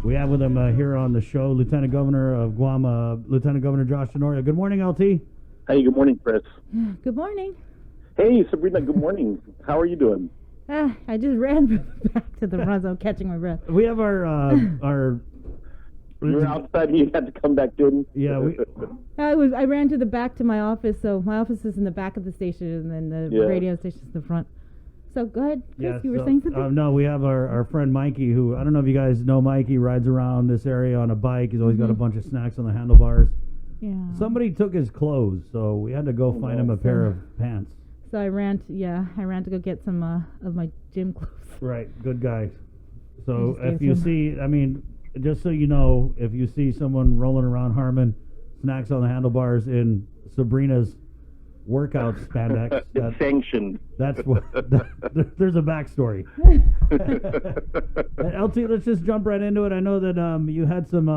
We have with him here on the show Lieutenant Governor of Guam, Lieutenant Governor Josh Tenorio. Good morning, LT. Hey, good morning, Chris. Good morning. Hey, Sabrina, good morning. How are you doing? I just ran back to the front, so I'm catching my breath. We have our You were outside and you had to come back in? Yeah, I ran to the back to my office, so my office is in the back of the station, and then the radio station's in the front. So go ahead, Chris, you were saying something? No, we have our friend Mikey, who, I don't know if you guys know Mikey, rides around this area on a bike. He's always got a bunch of snacks on the handlebars. Yeah. Somebody took his clothes, so we had to go find him a pair of pants. So I ran to go get some of my gym clothes. Right, good guy. So if you see, I mean, just so you know, if you see someone rolling around Harmon, snacks on the handlebars in Sabrina's workout spandex, it's sanctioned. That's what. There's a backstory. LT, let's just jump right into it. I know that you had some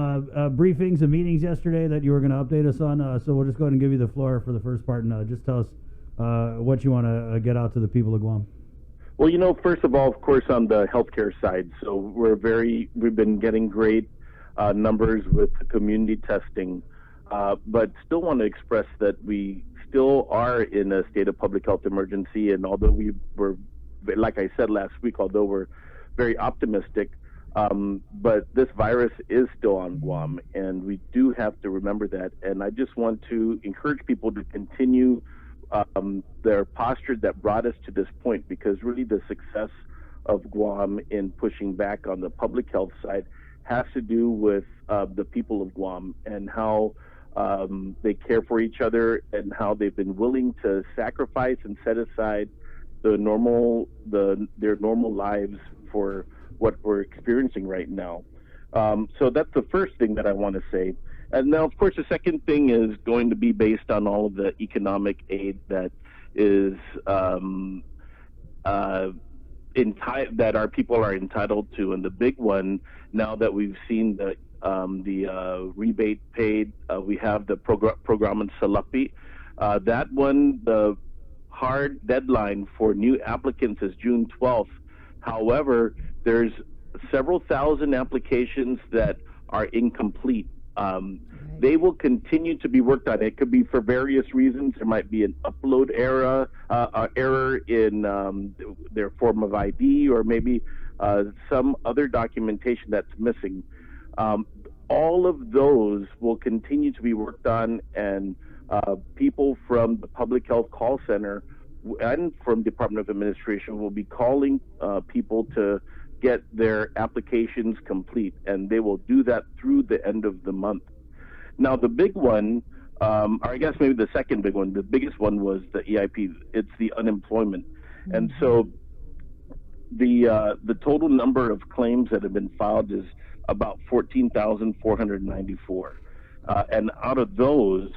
briefings and meetings yesterday that you were going to update us on. So we'll just go ahead and give you the floor for the first part, and just tell us what you want to get out to the people of Guam. Well, you know, first of all, of course, on the healthcare side, so we've been getting great numbers with the community testing, but still want to express that we still are in a state of public health emergency, and although we were, like I said last week, although we're very optimistic, but this virus is still on Guam, and we do have to remember that. And I just want to encourage people to continue their posture that brought us to this point, because really the success of Guam in pushing back on the public health side has to do with the people of Guam and how they care for each other and how they've been willing to sacrifice and set aside their normal lives for what we're experiencing right now. So that's the first thing that I want to say. And now, of course, the second thing is going to be based on all of the economic aid that is that our people are entitled to. And the big one, now that we've seen the rebate paid, we have the program in Salapi. That one, the hard deadline for new applicants is June 12th. However, there's several thousand applications that are incomplete. They will continue to be worked on. It could be for various reasons. There might be an upload error in their form of ID, or maybe some other documentation that's missing. All of those will continue to be worked on, and people from the Public Health Call Center and from Department of Administration will be calling people to get their applications complete, and they will do that through the end of the month. Now, the big one, or I guess maybe the second big one, the biggest one was the EIP. It's the unemployment. Mm-hmm. And so the total number of claims that have been filed is about 14,494. And out of those,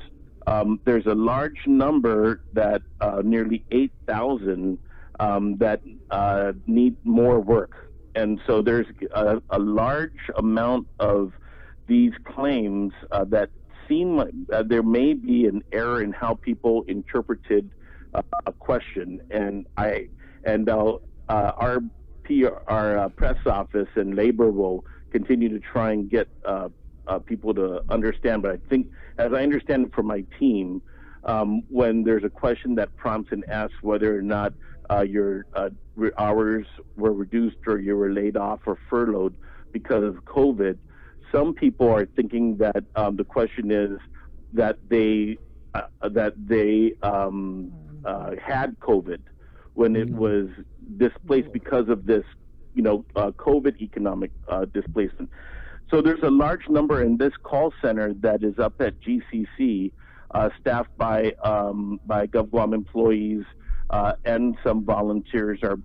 there's a large number that nearly 8,000 that need more work. And so there's a large amount of these claims that seem like there may be an error in how people interpreted a question. And our press office and labor will continue to try and get people to understand. But I think, as I understand it from my team, when there's a question that prompts and asks whether or not your hours were reduced or you were laid off or furloughed because of COVID, some people are thinking that the question is that they had COVID when it was displaced because of this, COVID economic displacement. So there's a large number in this call center that is up at GCC, staffed by GovGuam employees, and some volunteers are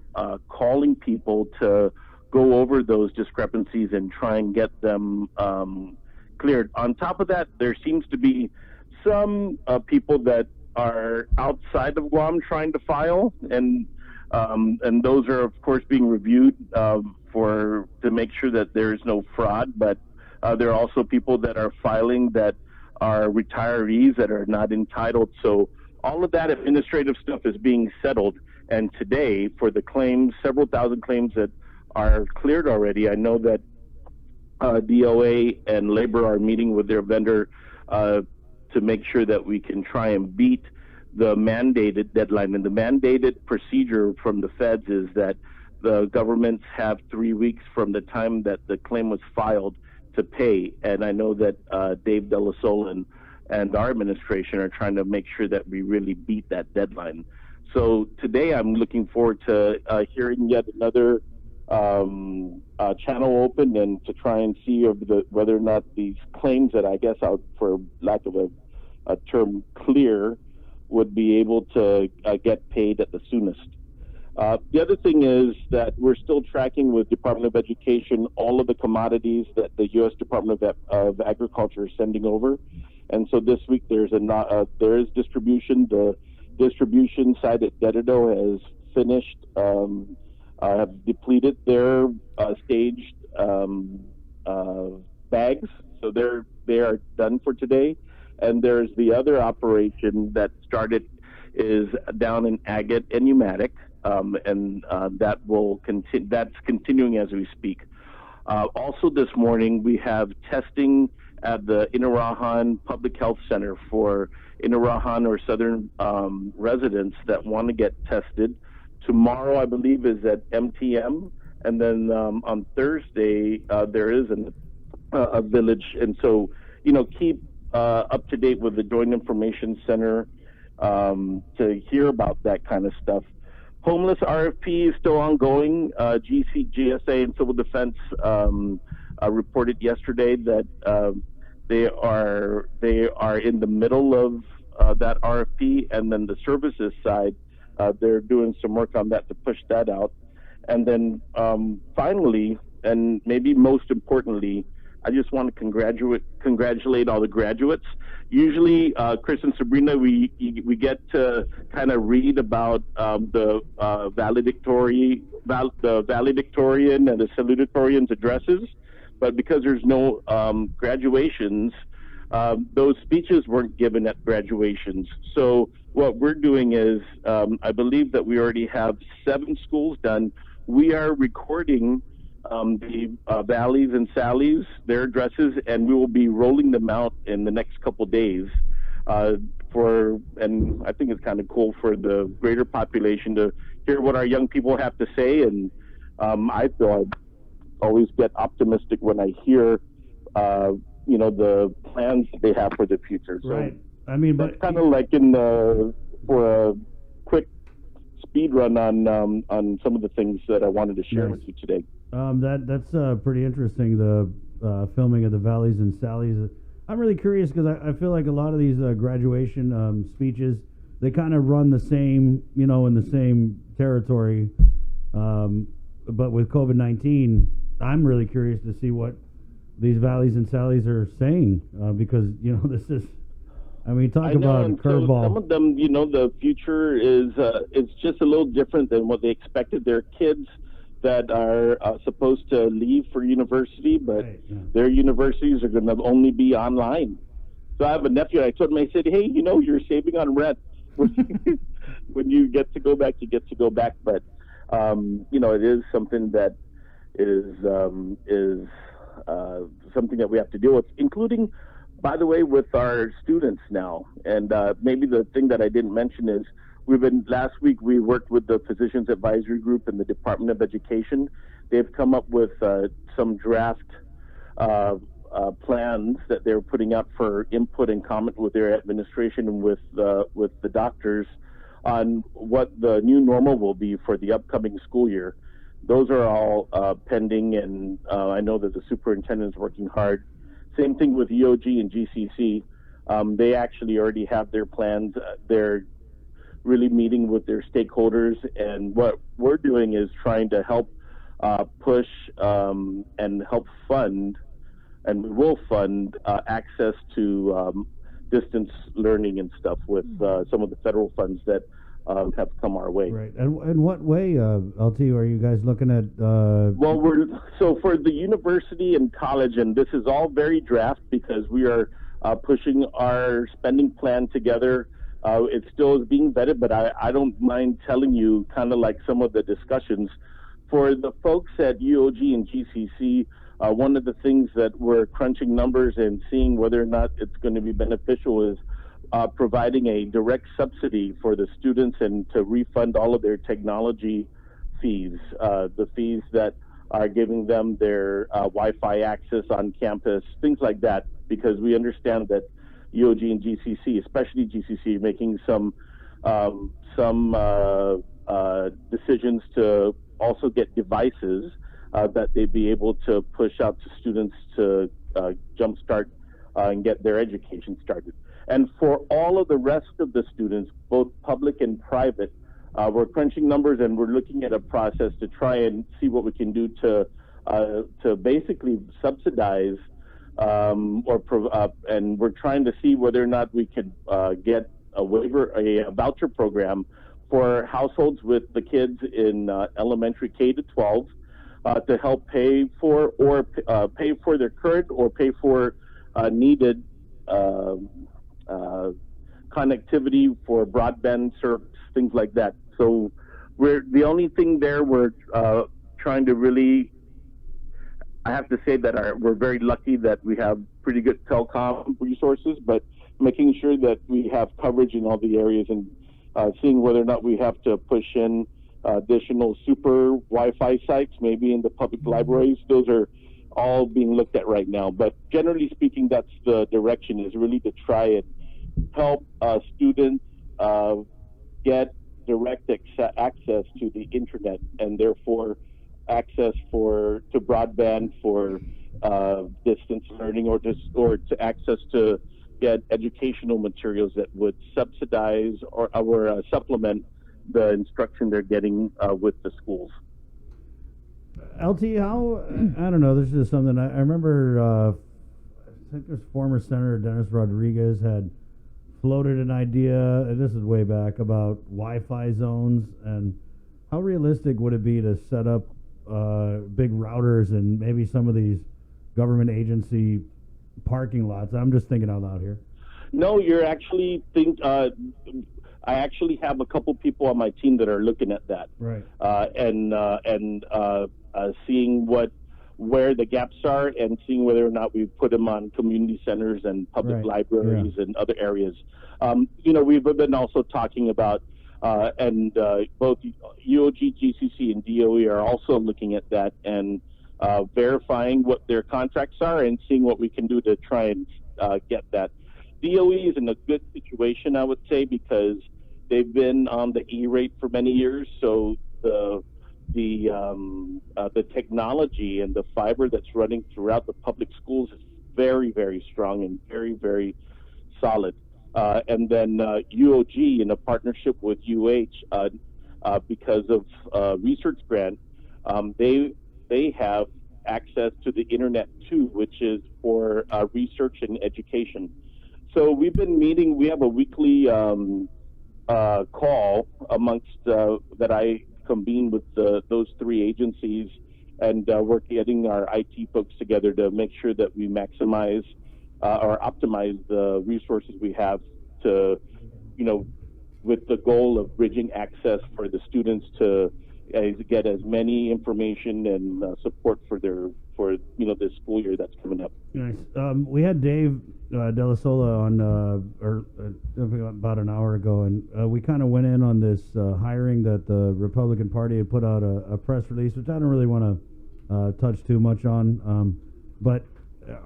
calling people to go over those discrepancies and try and get them cleared. On top of that, there seems to be some people that are outside of Guam trying to file, and those are, of course, being reviewed to make sure that there is no fraud. But there are also people that are filing that are retirees that are not entitled. So all of that administrative stuff is being settled. And today, for the claims, several thousand claims that are cleared already, I know that DOA and labor are meeting with their vendor to make sure that we can try and beat the mandated deadline. And the mandated procedure from the feds is that the governments have 3 weeks from the time that the claim was filed to pay. And I know that Dave Delasola and our administration are trying to make sure that we really beat that deadline. So today I'm looking forward to hearing yet another channel open and to try and see whether or not these claims that I guess, for lack of a term, clear, would be able to get paid at the soonest. The other thing is that we're still tracking with Department of Education all of the commodities that the U.S. Department of Agriculture is sending over, and so this week there is distribution. The distribution side at Dededo has finished, have depleted their staged bags, so they are done for today. And there's the other operation that started is down in Agate and Pneumatic, and that will continue. That's continuing as we speak. Also, this morning we have testing at the Inarajan Public Health Center for Inarajan or Southern residents that want to get tested. Tomorrow, I believe, is at MTM, and then on Thursday there is a village, and so keep up to date with the Joint Information Center to hear about that kind of stuff. Homeless RFP is still ongoing. GSA and Civil Defense reported yesterday that they are in the middle of that RFP, and then the services side, they're doing some work on that to push that out. And then finally, and maybe most importantly, I just want to congratulate all the graduates. Usually, Chris and Sabrina, we get to kind of read about the valedictorian and the salutatorian's addresses, but because there's no graduations, those speeches weren't given at graduations. So what we're doing is, I believe that we already have 7 schools done. We are recording the Valleys and Sallies, their addresses, and we will be rolling them out in the next couple days. And I think it's kind of cool for the greater population to hear what our young people have to say. And I feel I always get optimistic when I hear, the plans they have for the future. So right. I mean, but kind of like for a quick speed run on some of the things that I wanted to share with you today. That's pretty interesting, the filming of the Valleys and Sallies. I'm really curious because I feel like a lot of these graduation speeches, they kind of run the same, in the same territory. But with COVID-19, I'm really curious to see what these Valleys and Sallies are saying because, this is, talk about curveball. So some of them, the future is it's just a little different than what they expected. Their kids that are supposed to leave for university, but their universities are going to only be online. So I have a nephew, and I told him, I said, hey, you're saving on rent. When you get to go back, you get to go back. But, it is something that is something that we have to deal with, including, by the way, with our students now. And maybe the thing that I didn't mention is last week we worked with the Physicians Advisory Group and the Department of Education. They've come up with some draft plans that they're putting out for input and comment with their administration and with the doctors on what the new normal will be for the upcoming school year. Those are all pending, and I know that the superintendent is working hard. Same thing with EOG and GCC. They actually already have their plans. They're really meeting with their stakeholders, and what we're doing is trying to help push and help fund, and we will fund access to distance learning and stuff with some of the federal funds that have come our way. Right. And in what way, LT, are you guys looking at? Well, so for the university and college, and this is all very draft because we are pushing our spending plan together. It still is being vetted, but I don't mind telling you kind of like some of the discussions. For the folks at UOG and GCC, One of the things that we're crunching numbers and seeing whether or not it's going to be beneficial is providing a direct subsidy for the students and to refund all of their technology fees, the fees that are giving them their Wi-Fi access on campus, things like that, because we understand that UOG and GCC, especially GCC, are making some decisions to also get devices that they'd be able to push out to students to jumpstart and get their education started. And for all of the rest of the students, both public and private, we're crunching numbers and we're looking at a process to try and see what we can do to basically subsidize and we're trying to see whether or not we could get a waiver, a voucher program for households with the kids in elementary K to 12 to help pay for their current or pay for needed connectivity for broadband service, things like that. So the only thing there we're trying to really, I have to say that we're very lucky that we have pretty good telecom resources, but making sure that we have coverage in all the areas and seeing whether or not we have to push in additional super Wi-Fi sites, maybe in the public libraries. Those are all being looked at right now. But generally speaking, that's the direction, is really to try and help students get direct access to the internet and therefore access to broadband for distance learning or to access to get educational materials that would subsidize or supplement the instruction they're getting with the schools. LT, how, I don't know, this is something I remember, I think this former Senator Dennis Rodriguez had floated an idea, and this is way back, about Wi-Fi zones, and how realistic would it be to set up big routers in maybe some of these government agency parking lots? I'm just thinking out loud here. No, you're actually I actually have a couple people on my team that are looking at that, right? And seeing where the gaps are and seeing whether or not we put them on community centers and public libraries and other areas. We've been also talking about, and both UOG, GCC, and DOE are also looking at that and verifying what their contracts are and seeing what we can do to try and get that. DOE is in a good situation, I would say, because they've been on the E-rate for many years, so the technology and the fiber that's running throughout the public schools is very, very strong and very, very solid. And then UOG, in a partnership with UH, because of research grant, they have access to the internet too, which is for research and education. So we've been meeting. We have a weekly call amongst that I convene with those three agencies, and we're getting our IT folks together to make sure that we maximize or optimize the resources we have to, with the goal of bridging access for the students to get as many information and support for this school year that's coming up. Nice. We had Dave Della Sola on about an hour ago, and we kind of went in on this hiring that the Republican Party had put out a press release, which I don't really want to touch too much on. But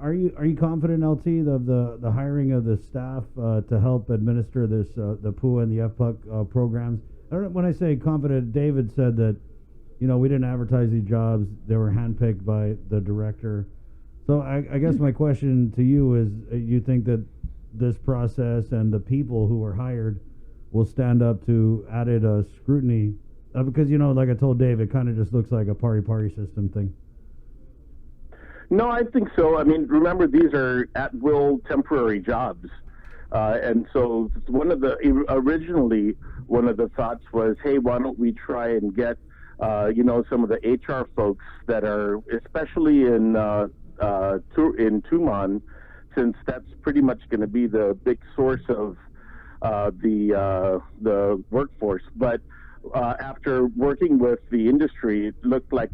are you confident, LT, of the hiring of the staff to help administer this the PUA and the FPUC programs? When I say confident, David said that, we didn't advertise these jobs. They were handpicked by the director. So I guess my question to you is, you think that this process and the people who were hired will stand up to added scrutiny? Because, like I told Dave, it kind of just looks like a party system thing. No, I think so. I mean, remember, these are at-will temporary jobs. And so originally one of the thoughts was, hey, why don't we try and get, some of the HR folks that are, especially in Tumon, since that's pretty much going to be the big source of the workforce. But after working with the industry, it looked like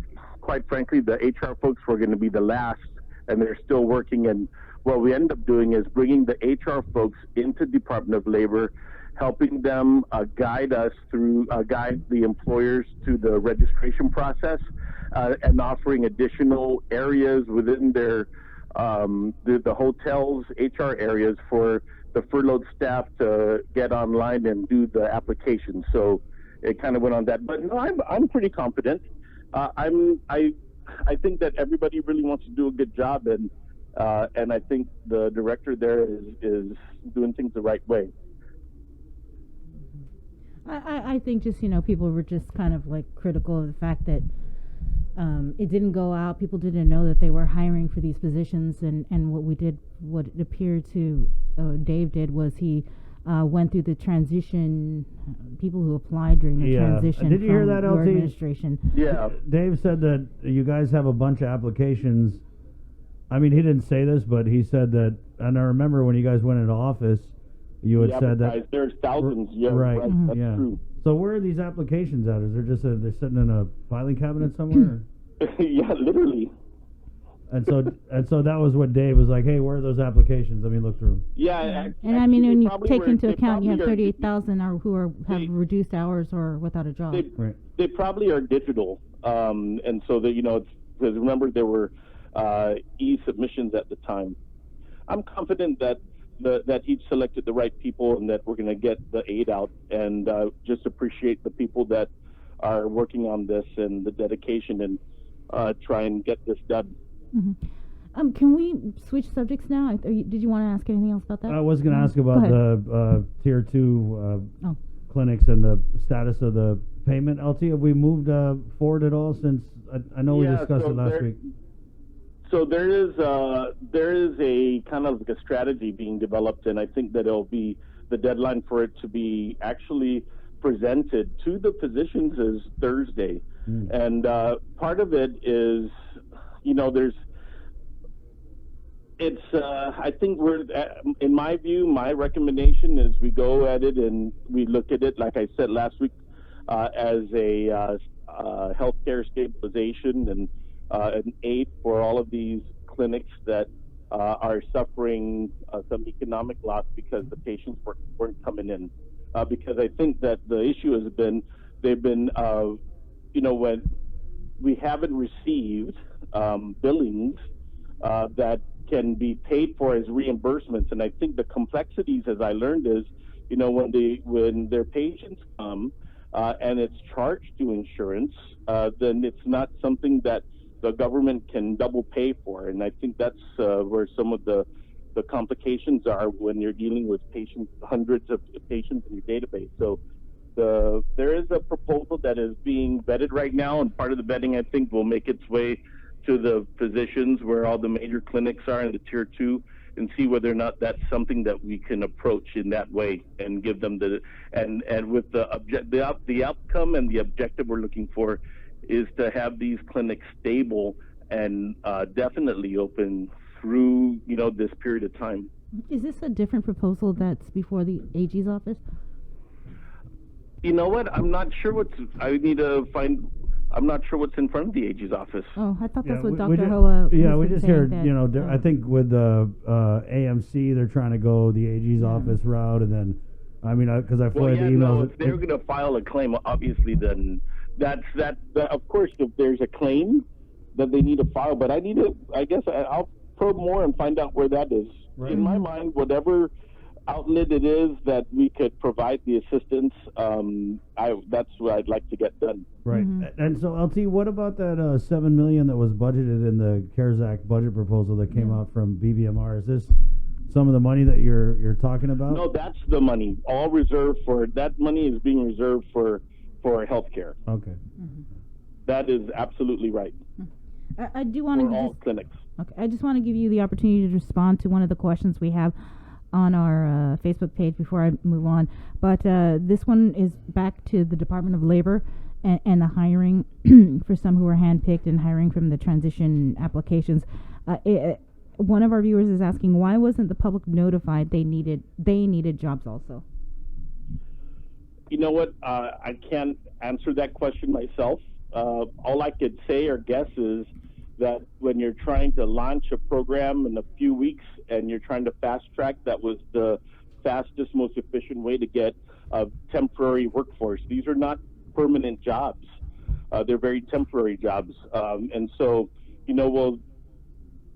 quite frankly, the HR folks were going to be the last, and they're still working. And what we end up doing is bringing the HR folks into Department of Labor, helping them guide the employers through the registration process, and offering additional areas within their the hotels HR areas for the furloughed staff to get online and do the application. So it kind of went on that. But no, I'm pretty confident. I think that everybody really wants to do a good job, and I think the director there is doing things the right way. I think just, people were just kind of like critical of the fact that it didn't go out. People didn't know that they were hiring for these positions, and what it appeared to Dave did was he went through the transition, people who applied during the transition. Did you hear that, your LT? Administration. Yeah. Dave said that you guys have a bunch of applications. I mean, he didn't say this, but he said that, and I remember when you guys went into office, you had said that there's thousands. Yeah, right. That's true. So where are these applications at? Is there just they're sitting in a filing cabinet somewhere? Yeah, literally. And so that was what Dave was like. Hey, where are those applications? Let me look through them. Yeah, and I mean, when you take into account you have 38,000 who have reduced hours or without a job. They probably are digital, and so that because remember there were e-submissions at the time. I'm confident that he selected the right people and that we're going to get the aid out, and just appreciate the people that are working on this and the dedication and try and get this done. Mm-hmm. Can we switch subjects now? Did you want to ask anything else about that? I was going to ask about the Tier 2 clinics and the status of the payment. LT, have we moved forward at all since I know we discussed it last week? So there is a kind of like a strategy being developed, and I think that it'll be the deadline for it to be actually presented to the physicians is Thursday. And part of it is, I think in my view, my recommendation is we go at it and we look at it, like I said last week, as a healthcare stabilization and an aid for all of these clinics that are suffering some economic loss because the patients weren't coming in. Because I think that the issue has been, when we haven't received billings that can be paid for as reimbursements. And I think the complexities, as I learned, is, when their patients come and it's charged to insurance, then it's not something that the government can double pay for. And I think that's where some of the complications are when you're dealing with patients, hundreds of patients in your database. So there is a proposal that is being vetted right now, and part of the vetting, I think, will make its way to the physicians where all the major clinics are in the Tier 2, and see whether or not that's something that we can approach in that way and give them and with the outcome and the objective we're looking for is to have these clinics stable and definitely open through this period of time. Is this a different proposal that's before the AG's office? You know what? I'm not sure I'm not sure what's in front of the AG's office. Oh, I thought that's what Dr. Hoa. Yeah, we just heard. I think with the AMC, they're trying to go the AG's office route, and then, because I forwarded the emails. No, if they're going to file a claim, obviously, then that. Of course, if there's a claim, that they need to file. But I'll probe more and find out where that is. Right. In my mind, whatever outlet it is that we could provide the assistance, that's what I'd like to get done. Right. Mm-hmm. And so, LT, what about that $7 million that was budgeted in the CARES Act budget proposal that came out from BVMR? Is this some of the money that you're talking about? No, that's the money. All reserved for that money is being reserved for healthcare. Okay. Mm-hmm. That is absolutely right. I do want to all clinics. Okay. I just want to give you the opportunity to respond to one of the questions we have on our Facebook page before I move on. But this one is back to the Department of Labor and the hiring for some who were handpicked and hiring from the transition applications. One of our viewers is asking, why wasn't the public notified they needed jobs also? You know what? I can't answer that question myself. all I could say or guess is that when you're trying to launch a program in a few weeks and you're trying to fast track, that was the fastest, most efficient way to get a temporary workforce. These are not permanent jobs. They're very temporary jobs. And so, well,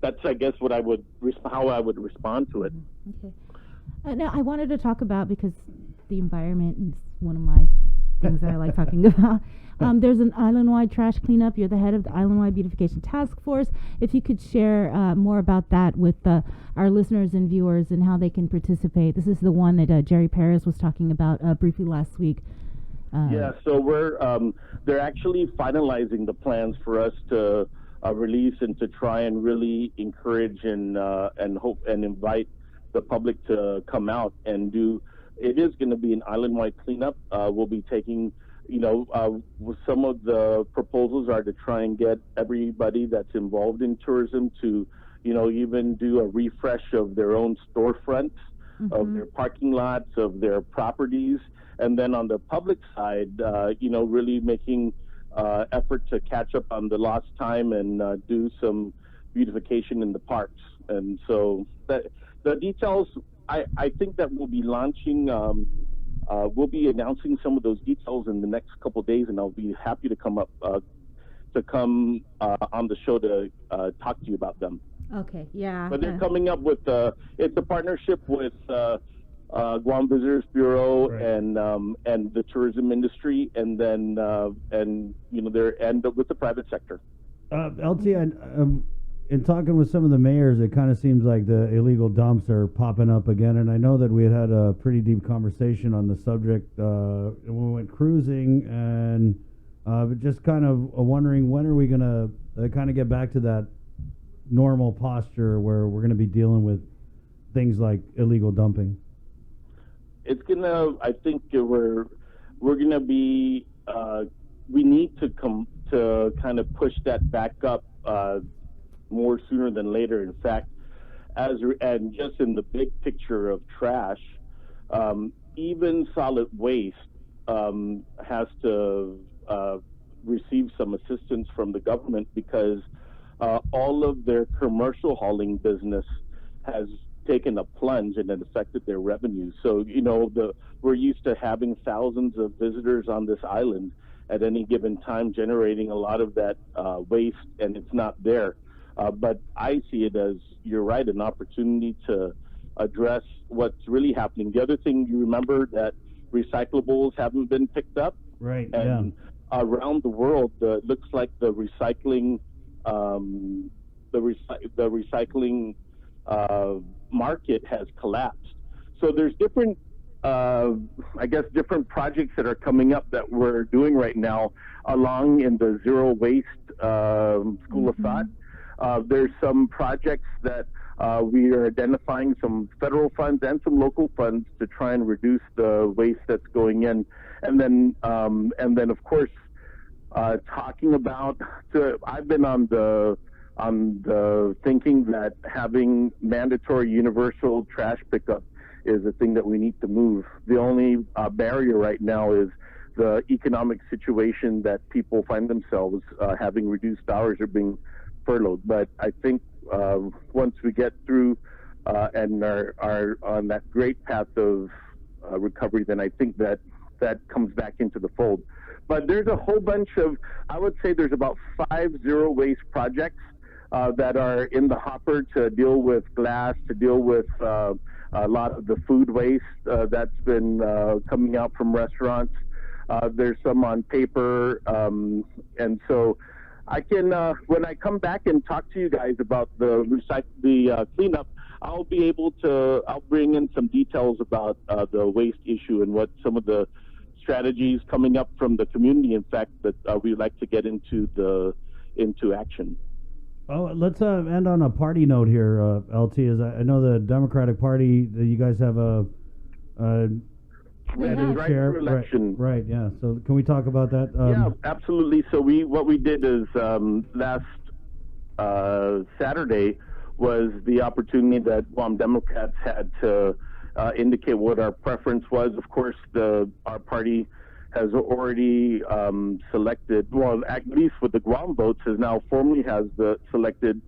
that's, I guess, how I would respond to it. Okay. Now, I wanted to talk about, because the environment is one of my things that I like talking about. There's an island-wide trash cleanup. You're the head of the Island-wide Beautification Task Force. If you could share more about that with our listeners and viewers and how they can participate. This is the one that Jerry Perez was talking about briefly last week. So they're actually finalizing the plans for us to release and to try and really encourage and hope and invite the public to come out and do. It is going to be an island-wide cleanup. We'll be taking, some of the proposals are to try and get everybody that's involved in tourism to, even do a refresh of their own storefronts, of their parking lots, of their properties. And then on the public side, really making effort to catch up on the lost time and do some beautification in the parks. And so the details, I think that we'll be launching, we'll be announcing some of those details in the next couple of days, and I'll be happy to come on the show to talk to you about them. Okay, yeah. But they're coming up with, it's a partnership with Guam Visitors Bureau and the tourism industry, and then they're with the private sector. LT, in talking with some of the mayors, it kind of seems like the illegal dumps are popping up again, and I know that we had a pretty deep conversation on the subject when we went cruising, and just kind of wondering, when are we going to kind of get back to that normal posture where we're going to be dealing with things like illegal dumping? It's gonna. I think we're gonna be. We need to kind of push that back up more sooner than later. In fact, and just in the big picture of trash, even solid waste has to receive some assistance from the government, because all of their commercial hauling business has taken a plunge, and it affected their revenue. So, we're used to having thousands of visitors on this island at any given time, generating a lot of that waste, and it's not there. But I see it as, you're right, an opportunity to address what's really happening. The other thing, you remember that recyclables haven't been picked up. Right, and around the world, it looks like the recycling market has collapsed. So there's different, different projects that are coming up that we're doing right now along in the zero waste school of thought. There's some projects that we are identifying, some federal funds and some local funds, to try and reduce the waste that's going in. And then of course, talking about, I've been on the thinking that having mandatory universal trash pickup is a thing that we need to move. The only barrier right now is the economic situation that people find themselves having reduced hours or being furloughed. But I think once we get through and are on that great path of recovery, then I think that comes back into the fold. But there's a whole bunch of, I would say there's about 5 zero waste projects that are in the hopper to deal with glass, to deal with a lot of the food waste that's been coming out from restaurants. There's some on paper. And so I can, when I come back and talk to you guys about the cleanup, I'll bring in some details about the waste issue and what some of the strategies coming up from the community, in fact, that we'd like to get into action. Oh, let's end on a party note here, LT. I know the Democratic Party, you guys have a chair, election. Right, yeah. So can we talk about that? Yeah, absolutely. So what we did is last Saturday was the opportunity that Guam Democrats had to indicate what our preference was. Of course, our party has already selected, well, at least with the Guam votes, has now formally has selected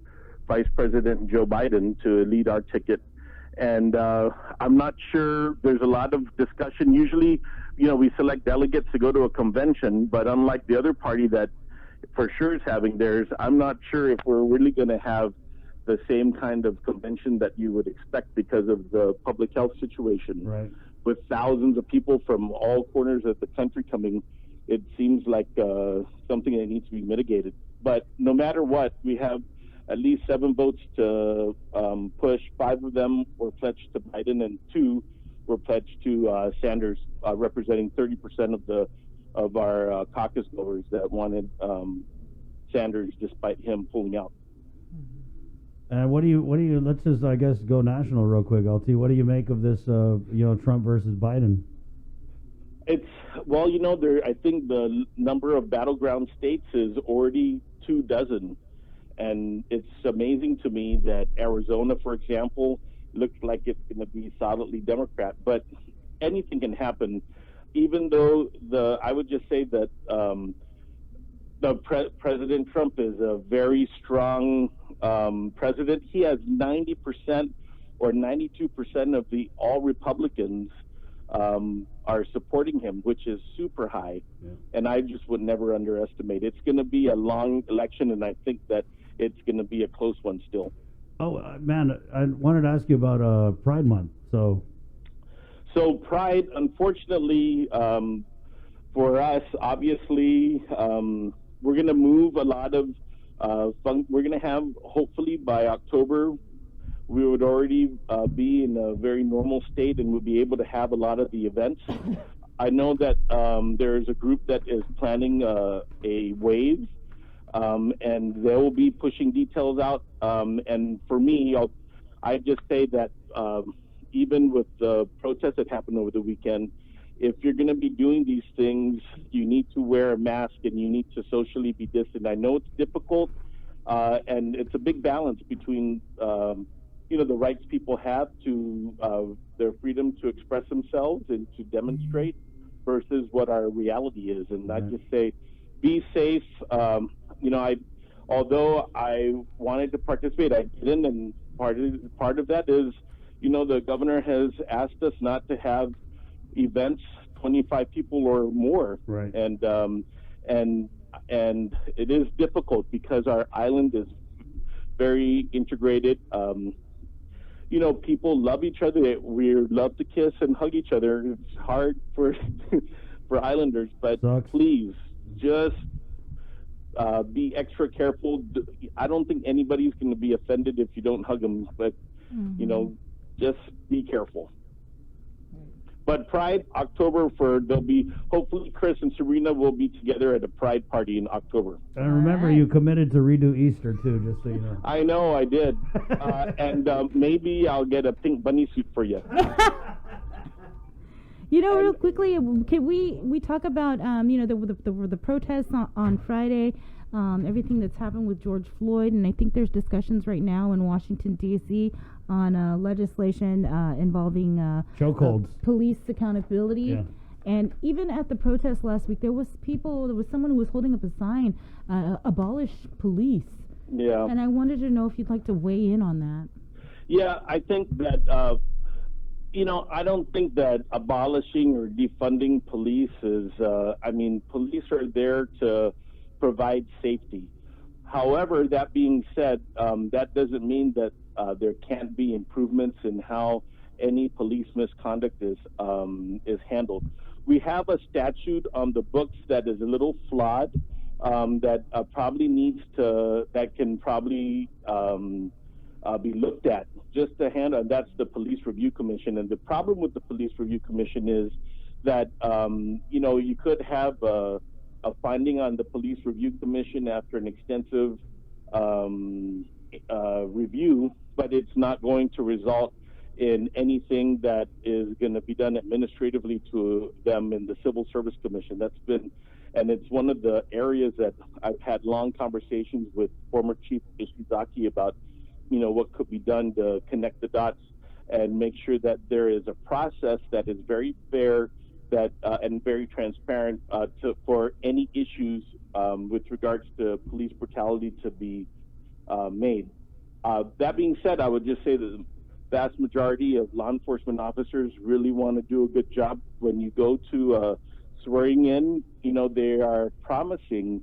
Vice President Joe Biden to lead our ticket. And I'm not sure, there's a lot of discussion. Usually, we select delegates to go to a convention, but unlike the other party that for sure is having theirs, I'm not sure if we're really going to have the same kind of convention that you would expect because of the public health situation. Right. With thousands of people from all corners of the country coming, it seems like something that needs to be mitigated. But no matter what, we have at least 7 votes to push. 5 of them were pledged to Biden, and 2 were pledged to Sanders, representing 30% of our caucus goers that wanted Sanders, despite him pulling out. And what do you? Let's just, I guess, go national real quick, LT. What do you make of this? Trump versus Biden. It's I think the number of battleground states is already 24, and it's amazing to me that Arizona, for example, looks like it's going to be solidly Democrat. But anything can happen. Even though I would just say that President Trump is a very strong president. He has 90% or 92% of the all Republicans are supporting him, which is super high. Yeah. And I just would never underestimate. It's going to be a long election, and I think that it's going to be a close one still. Oh, man, I wanted to ask you about Pride Month. So Pride, unfortunately, for us, obviously, we're going to move a lot of we're going to have, hopefully by October, we would already be in a very normal state and we'll be able to have a lot of the events. I know that there's a group that is planning a wave, and they will be pushing details out. And for me, I just say that even with the protests that happened over the weekend, if you're going to be doing these things, you need to wear a mask and you need to socially be distant. I know it's difficult, and it's a big balance between, the rights people have to their freedom to express themselves and to demonstrate versus what our reality is. And I just say, be safe. Although I wanted to participate, I didn't, and part of that is, the governor has asked us not to have events 25 people or more, right? And it is difficult because our island is very integrated. People love each other. We love to kiss and hug each other. It's hard for for islanders, but please just be extra careful. I don't think anybody's going to be offended if you don't hug them, but just be careful. But Pride, October, there'll be, hopefully Chris and Serena will be together at a Pride party in October. And remember, you committed to redo Easter, too, just so you know. I know, I did. And maybe I'll get a pink bunny suit for you. Real quickly, can we talk about, the protests on Friday, everything that's happened with George Floyd, and I think there's discussions right now in Washington, D.C., on legislation involving chokeholds, police accountability. Yeah. And even at the protest last week, there was someone who was holding up a sign, abolish police. Yeah. And I wanted to know if you'd like to weigh in on that. Yeah, I think that, I don't think that abolishing or defunding police is, police are there to provide safety. However, that being said, that doesn't mean that there can't be improvements in how any police misconduct is handled. We have a statute on the books that is a little flawed, that can probably be looked at just to handle. And that's the Police Review Commission. And the problem with the Police Review Commission is that you could have a finding on the Police Review Commission after an extensive review, but it's not going to result in anything that is going to be done administratively to them in the Civil Service Commission. And it's one of the areas that I've had long conversations with former Chief Ishizaki about, what could be done to connect the dots and make sure that there is a process that is very fair that and very transparent for any issues with regards to police brutality to be made. That being said, I would just say that the vast majority of law enforcement officers really want to do a good job. When you go to swearing in, they are promising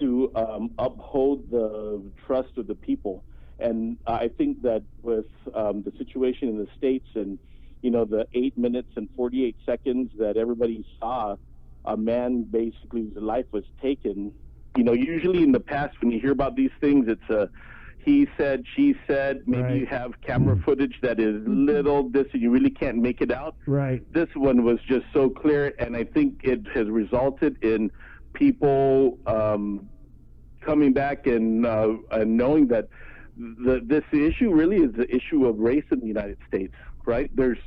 to uphold the trust of the people. And I think that with the situation in the States and, the 8 minutes and 48 seconds that everybody saw a man basically whose life was taken, usually in the past when you hear about these things, it's a he said, she said, maybe Right. you have camera footage that is little this and you really can't make it out. Right. This one was just so clear, and I think it has resulted in people coming back and knowing that this issue really is the issue of race in the United States, right? There's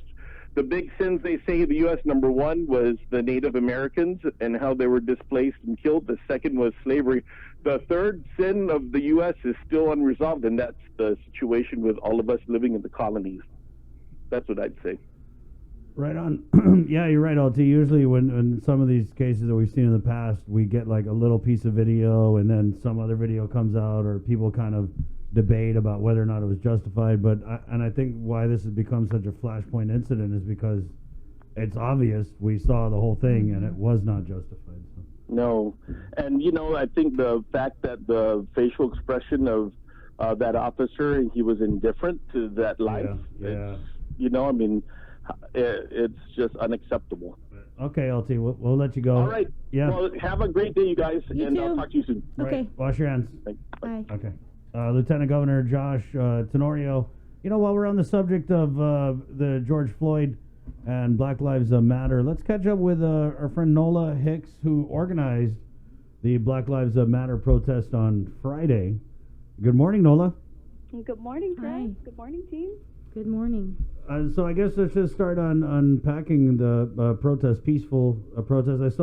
the big sins they say in the U.S. Number one was the Native Americans and how they were displaced and killed. The second was slavery. The third sin of the U.S. is still unresolved, and that's the situation with all of us living in the colonies. That's what I'd say. Right on. Yeah, you're right, LT. Usually when some of these cases that we've seen in the past, we get like a little piece of video and then some other video comes out, or people kind of debate about whether or not it was justified. But I think why this has become such a flashpoint incident is because it's obvious we saw the whole thing and it was not justified. So. No. And, I think the fact that the facial expression of that officer, he was indifferent to that life. Yeah. It's just unacceptable. Okay, LT, we'll let you go. All right. Yeah. Well, have a great day, you guys, You and too. I'll talk to you soon. Okay. Right. Wash your hands. Thanks. Bye. Okay. Lieutenant Governor Josh Tenorio, while we're on the subject of the George Floyd and Black Lives Matter, let's catch up with our friend Nola Hicks, who organized the Black Lives Matter protest on Friday. Good morning, Nola. Good morning, Chris. Hi. Good morning, team. Good morning. So I guess let's just start on unpacking the protest, peaceful protest. I saw